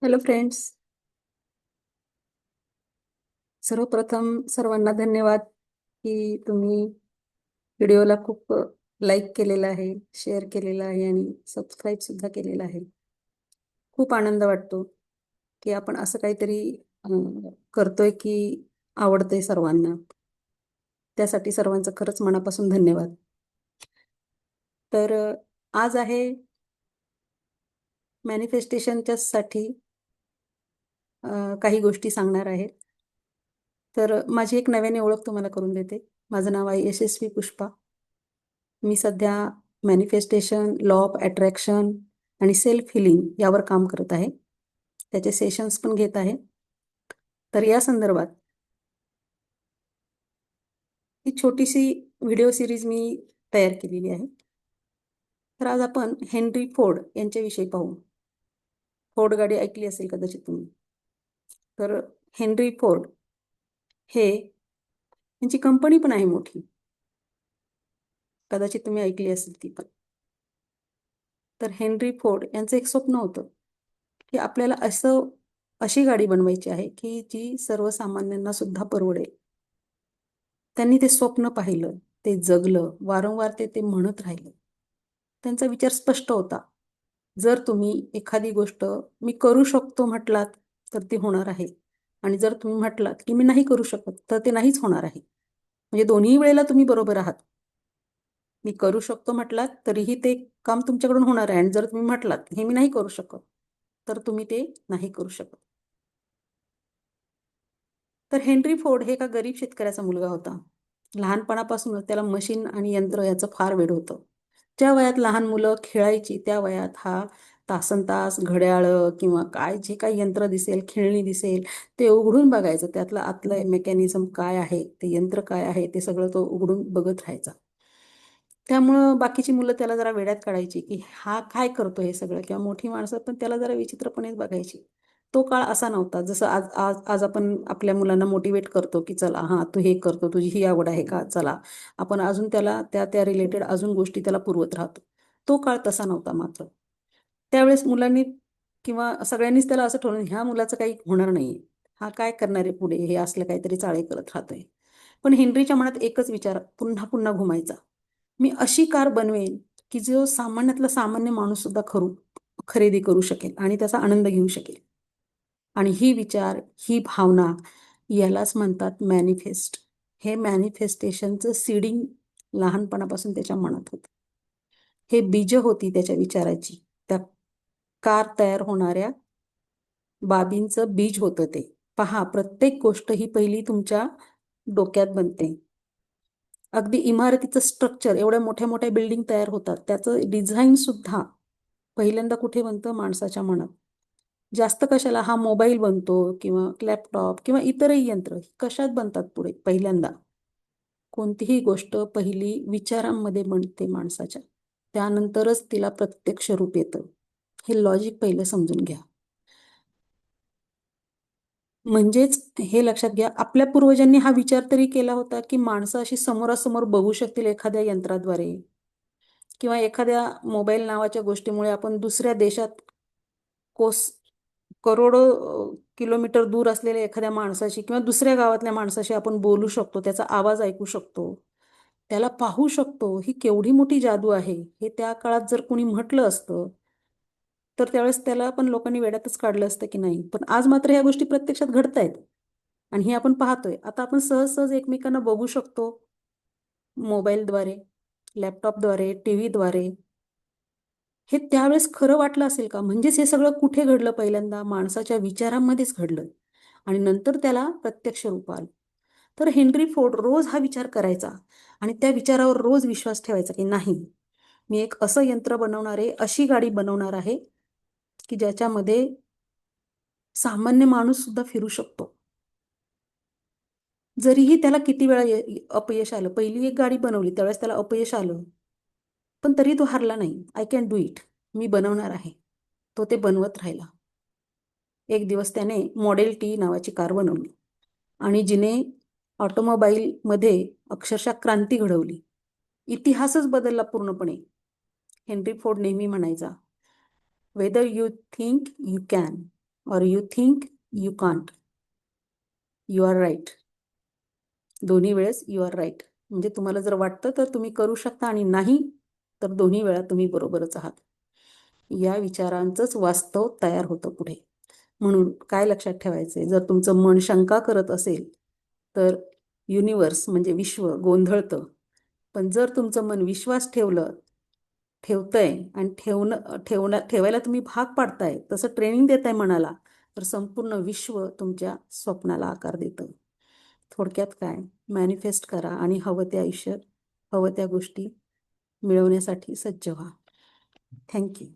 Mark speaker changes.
Speaker 1: Hello friends. सर्वप्रथम सर्वांना धन्यवाद की तुम्ही व्हिडिओला खूप लाईक केलेला आहे, शेअर केलेला आहे आणि सबस्क्राईब सुद्धा केलेला आहे. खूप आनंद वाटतो की आपण असं काहीतरी करतोय की आवडतंय सर्वांना. त्यासाठी सर्वांचं खरंच मनापासून धन्यवाद. तर आज आहे मॅनिफेस्टेशनच्या साठी काही गोष्टी सांगणार आहेत. तर माझी एक नव्याने ओळख तुम्हाला करून देते. माझं नाव आहे यशस्वी पुष्पा. मी सध्या मॅनिफेस्टेशन, लॉ ऑफ अट्रॅक्शन आणि सेल्फ हिलिंग यावर काम करत आहे. त्याचे सेशन्स पण घेत आहे. तर या संदर्भात ही छोटीशी व्हिडिओ सिरीज मी तयार केलेली आहे. तर आज आपण हेनरी फोर्ड यांच्याविषयी पाहू. फोर्ड गाडी ऐकली असेल कदाचित तुम्ही. तर हेनरी फोर्ड हे यांची कंपनी पण आहे मोठी, कदाचित तुम्ही ऐकली असेल ती पण. तर हेनरी फोर्ड यांचं एक स्वप्न होतं की आपल्याला अशी गाडी बनवायची आहे की जी सर्वसामान्यांना सुद्धा परवडेल. त्यांनी ते स्वप्न पाहिलं, ते जगलं, वारंवार ते म्हणत राहिलं. त्यांचा विचार स्पष्ट होता. जर तुम्ही एखादी गोष्ट मी करू शकतो म्हटलात तर ती होणार आहे, आणि जर तुम्ही म्हटलात की मी नाही करू शकत तर ते नाहीच होणार आहे. म्हणजे दोन्ही वेळेला तुम्ही बरोबर आहात. मी करू शकतो म्हटलात तरीही ते काम तुमच्याकडून होणार आहे, आणि जर तुम्ही म्हटलात हे मी नाही करू शकत तर तुम्ही ते नाही करू शकत. तर हेनरी फोर्ड हे एका गरीब शेतकऱ्याचा मुलगा होता. लहानपणापासूनच त्याला मशीन आणि यंत्र याचं फार वेड होतं. ज्या वयात लहान मुलं खेळायची त्या वयात हा तासनतास घड्याळ किंवा काय जे काही यंत्र दिसेल, खेळणी दिसेल, ते उघडून बघायचं. त्यातलं आतलं मेकॅनिझम काय आहे, ते यंत्र काय आहे, ते सगळं तो उघडून बघत राहायचा. त्यामुळं बाकीची मुलं त्याला जरा वेड्यात काढायची की हा काय करतो हे सगळं, किंवा मोठी माणसं पण त्याला जरा विचित्रपणेच बघायची. तो काळ असा नव्हता जसं आज आज आज आपण आपल्या मुलांना मोटिवेट करतो की चला हां तू हे करतो, तुझी ही आवड आहे का, चला आपण अजून त्याला त्या त्या रिलेटेड अजून गोष्टी त्याला पुरवत राहतो. तो काळ तसा नव्हता. मात्र त्यावेळेस मुलांनी किंवा सगळ्यांनीच त्याला असं ठरवलं ह्या मुलाचं काही होणार नाही, हा काय करणार आहे पुढे, हे असलं काहीतरी चाळे करत राहतोय. पण हेनरीच्या मनात एकच विचार पुन्हा पुन्हा घुमायचा, मी अशी कार बनवेन की जो सामान्यातला सामान्य माणूस सुद्धा खरेदी करू शकेल आणि त्याचा आनंद घेऊ शकेल. आणि ही विचार, ही भावना, यालाच म्हणतात मॅनिफेस्ट. हे मॅनिफेस्टेशनचं सीडिंग लहानपणापासून त्याच्या मनात होतं. हे बीज होती त्याच्या विचाराची. त्या कार तयार होणाऱ्या बाबींचं बीज होतं ते. पहा, प्रत्येक गोष्ट ही पहिली तुमच्या डोक्यात बनते. अगदी इमारतीचं स्ट्रक्चर, एवढ्या मोठ्या मोठ्या बिल्डिंग तयार होतात, त्याचं डिझाईन सुद्धा पहिल्यांदा कुठे बनतं? माणसाच्या मनात. जास्त कशाला हा मोबाईल बनतो किंवा लॅपटॉप किंवा इतरही यंत्र कशात बनतात पुढे? पहिल्यांदा कोणतीही गोष्ट पहिली विचारांमध्ये बनते माणसाच्या, त्यानंतरच तिला प्रत्यक्ष रूप येतं. हे लॉजिक पहिलं समजून घ्या. म्हणजेच हे लक्षात घ्या, आपल्या पूर्वजांनी हा विचार तरी केला होता की माणसं अशी समोरासमोर बघू शकतील एखाद्या यंत्राद्वारे, किंवा एखाद्या मोबाईल नावाच्या गोष्टीमुळे आपण दुसऱ्या देशात कोस करोडो किलोमीटर दूर असलेल्या एखाद्या माणसाशी किंवा दुसऱ्या गावातल्या माणसाशी आपण बोलू शकतो, त्याचा आवाज ऐकू शकतो, त्याला पाहू शकतो. ही केवढी मोठी जादू आहे हे त्या काळात जर कोणी म्हटलं असतं तर त्यावेळेस त्याला पण लोकांनी वेड्यातच काढलं असतं की नाही. पण आज मात्र ह्या गोष्टी प्रत्यक्षात घडतायत आणि हे आपण पाहतोय. आता आपण सहज सहज एकमेकांना बघू शकतो, मोबाईलद्वारे, लॅपटॉपद्वारे, टीव्हीद्वारे. हे त्यावेळेस खरं वाटलं असेल का? म्हणजेच हे सगळं कुठे घडलं? पहिल्यांदा माणसाच्या विचारांमध्येच घडलं आणि नंतर त्याला प्रत्यक्ष रूप आलं. तर हेनरी फोर्ड रोज हा विचार करायचा आणि त्या विचारावर रोज विश्वास ठेवायचा की नाही, मी एक असं यंत्र बनवणार आहे, अशी गाडी बनवणार आहे की ज्याच्यामध्ये सामान्य माणूस सुद्धा फिरू शकतो. जरीही त्याला किती वेळा अपयश आलं, पहिली एक गाडी बनवली त्यावेळेस त्याला अपयश आलं, पण तरी तो हारला नाही. आय कॅन डू इट, मी बनवणार आहे. तो ते बनवत राहिला. एक दिवस त्याने मॉडेल टी नावाची कार बनवली आणि जिने ऑटोमोबाईलमध्ये अक्षरशः क्रांती घडवली. इतिहासच बदलला पूर्णपणे. हेनरी फोर्ड नेहमी म्हणायचा, whether you think you can or you think you can't, you are right. दोन्ही वेळेस यू आर राईट. म्हणजे तुम्हाला जर वाटतं तर तुम्ही करू शकता आणि नाही तर दोन्ही वेळा तुम्ही बरोबरच आहात. या विचारांचंच वास्तव तयार होतं पुढे. म्हणून काय लक्षात ठेवायचंय, जर तुमचं मन शंका करत असेल तर युनिवर्स म्हणजे विश्व गोंधळतं. पण जर तुमचं मन विश्वास ठेवतंय आणि ठेवायला तुम्ही भाग पाडताय, तसं ट्रेनिंग देताय मनाला, तर संपूर्ण विश्व तुमच्या स्वप्नाला आकार देतं. थोडक्यात काय, मॅनिफेस्ट करा आणि हवं ते आयुष्य, हवं त्या गोष्टी मिळवण्यासाठी सज्ज व्हा. थँक्यू.